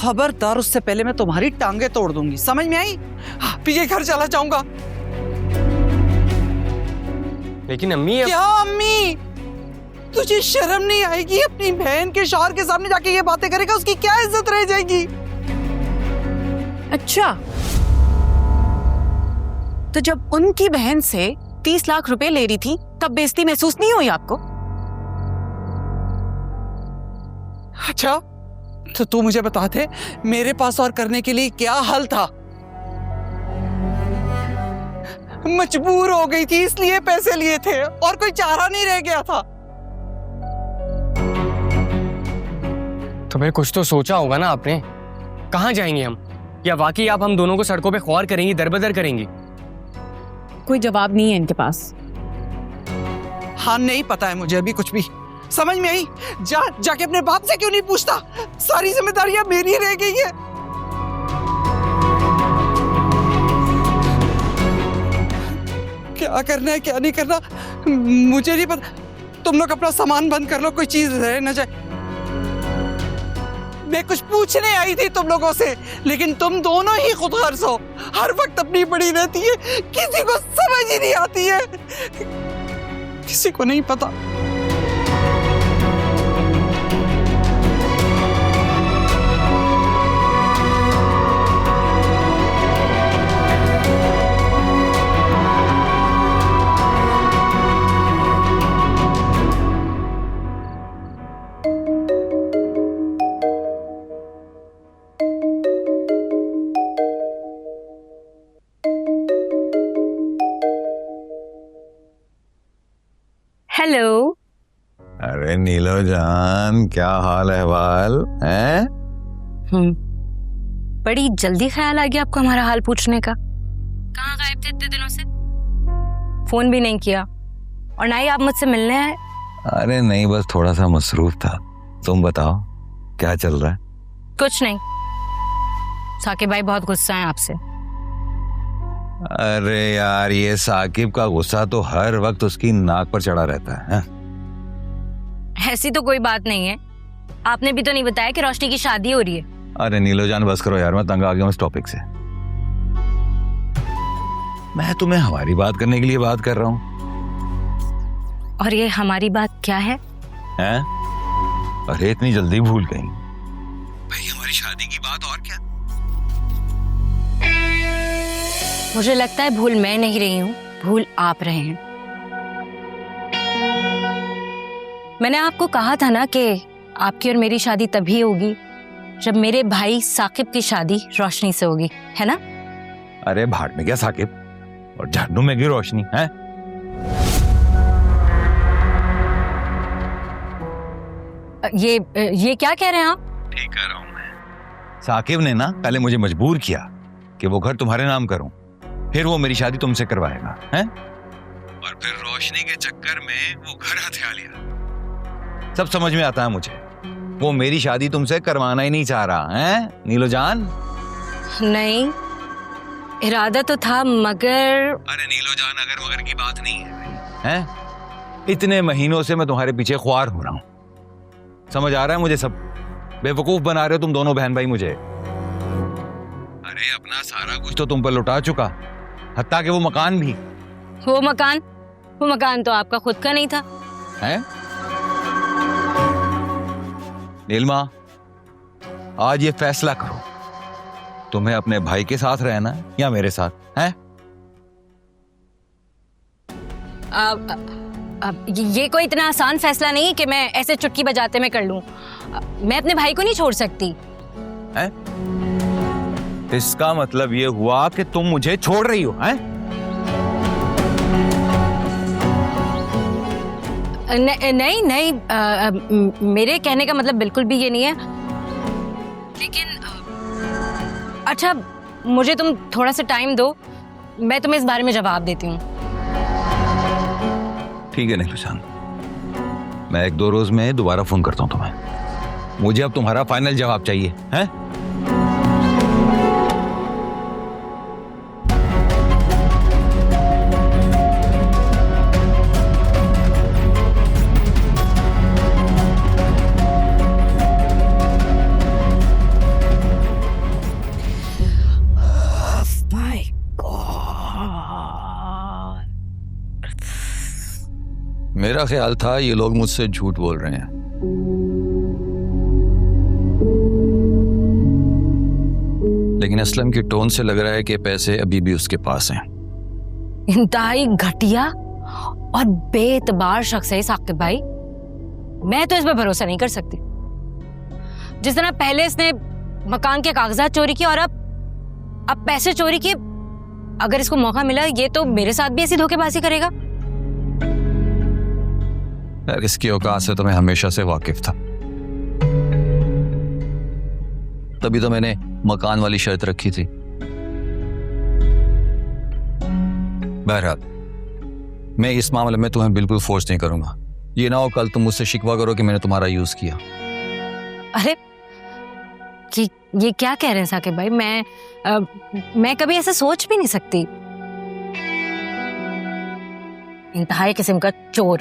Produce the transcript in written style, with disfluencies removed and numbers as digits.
खबरदार, उससे पहले मैं तुम्हारी टांगे तोड़ दूंगी, समझ में आई? पीछे घर चला जाऊंगा। लेकिन अम्मी क्या अम्मी? तुझे शर्म नहीं आएगी? अपनी बहन के शौहर के सामने जाके ये बातें करेगा, उसकी क्या इज्जत रह जाएगी? अच्छा, तो जब उनकी बहन से 30 लाख रुपए ले रही थी तब बेइज्जती महसूस नहीं हुई आपको? अच्छा, तो तू मुझे बता दे, मेरे पास और करने के लिए क्या हल था? मजबूर हो गई थी इसलिए पैसे लिए थे, और कोई चारा नहीं रह गया था। तुम्हें कुछ तो सोचा होगा ना आपने। कहाँ जाएंगे हम? या वाकई आप हम दोनों को सड़कों पे ख्वार करेंगी, दरबदर करेंगी? कोई जवाब नहीं है इनके पास। हाँ, नहीं पता है मुझे अभी कुछ भी। समझ में आई? जाके अपने बाप से क्यों नहीं पूछता? सारी जिम्मेदारियां मेरी रह गई है। क्या करना है क्या नहीं करना मुझे नहीं पता। तुम लोग अपना सामान बंद कर लो, कोई चीज रह न जाए। मैं कुछ पूछने आई थी तुम लोगों से, लेकिन तुम दोनों ही खुद गर्ज हो। हर वक्त अपनी पड़ी रहती है, किसी को समझ ही नहीं आती है, किसी को नहीं पता। हेलो। अरे नीलो जान, क्या हाल अहवाल है? बड़ी जल्दी ख्याल आ गया आपको हमारा हाल पूछने का। कहाँ गायब थे इतने दिनों से? फोन भी नहीं किया और ना ही आप मुझसे मिलने आए। अरे नहीं, बस थोड़ा सा मसरूफ था। तुम बताओ क्या चल रहा है? कुछ नहीं, साकिब भाई बहुत गुस्सा है आपसे। अरे यार, ये साकिब का गुस्सा तो हर वक्त उसकी नाक पर चढ़ा रहता है। ऐसी तो कोई बात नहीं है। आपने भी तो नहीं बताया कि रोशनी की शादी हो रही है। अरे नीलो जान, बस करो यार, मैं तंग आ गया हूं इस टॉपिक से। मैं तुम्हें हमारी बात करने के लिए बात कर रहा हूँ। और ये हमारी बात क्या है? हैं? अरे इतनी जल्दी भूल गई? भाई हमारी शादी की बात, और क्या? मुझे लगता है भूल मैं नहीं रही हूँ, भूल आप रहे हैं। मैंने आपको कहा था ना कि आपकी और मेरी शादी तभी होगी जब मेरे भाई साकिब की शादी रोशनी से होगी, है ना? अरे भाट में क्या साकिब, और झन्नू में की रोशनी है? ये क्या कह रहे हैं आप? ठीक कह रहा हूं मैं। साकिब ने ना पहले मुझे मजबूर किया कि वो घर तुम्हारे नाम करूं, फिर वो मेरी शादी तुमसे करवाएगा, हैं? और फिर रोशनी के चक्कर में वो घर हथिया लिया। सब समझ में आता है मुझे। वो मेरी शादी तुमसे करवाना ही नहीं चाह रहा है नीलो जान। नहीं, इरादा तो था, मगर। अरे नीलो जान, अगर मगर की बात नहीं है भाई, हैं? इतने महीनों से मैं तुम्हारे पीछे ख्वार हो रहा हूं, समझ आ रहा है मुझे। सब बेवकूफ बना रहे हो तुम दोनों बहन भाई मुझे। अरे अपना सारा कुछ तो तुम पर लुटा चुका, हत्ता कि वो मकान भी। वो मकान तो आपका खुद का नहीं था। हैं? नीलमा, आज ये फैसला करो, तुम्हें अपने भाई के साथ रहना है या मेरे साथ, हैं? अब ये कोई इतना आसान फैसला नहीं कि मैं ऐसे चुटकी बजाते में कर लूं। मैं अपने भाई को नहीं छोड़ सकती। हैं? इसका मतलब ये हुआ कि तुम मुझे छोड़ रही हो, हैं? नहीं, मेरे कहने का मतलब बिल्कुल भी ये नहीं है। लेकिन अच्छा, मुझे तुम थोड़ा सा टाइम दो, मैं तुम्हें इस बारे में जवाब देती हूँ। ठीक है नीलू जान, मैं 1-2 रोज में दोबारा फोन करता हूँ तुम्हें। मुझे अब तुम्हारा फाइनल जवाब चाहिए, हैं? मेरा ख्याल था ये लोग मुझसे झूठ बोल रहे हैं। लेकिन असलम की टोन से लग रहा है कि पैसे अभी भी उसके पास हैं। इंतहाई घटिया और बेतबार शख्स है साकिब भाई। मैं तो इस पर भरोसा नहीं कर सकती। जिस तरह पहले इसने मकान के कागजात चोरी किए और अब पैसे चोरी किए, अगर इसको मौका मिला ये तो मेरे साथ भी ऐसी धोखेबाजी करेगा। यार इसकी औकात से तो मैं हमेशा से वाकिफ था, तभी तो मैंने मकान वाली शर्त रखी थी। बहरहाल मैं इस मामले में तुम्हें बिल्कुल फोर्स नहीं करूंगा। ये ना हो कल तुम मुझसे शिकवा करो कि मैंने तुम्हारा यूज किया। अरे ये क्या कह रहे हैं साकिब भाई? मैं कभी ऐसा सोच भी नहीं सकती। इंतहाई किस्म का चोर।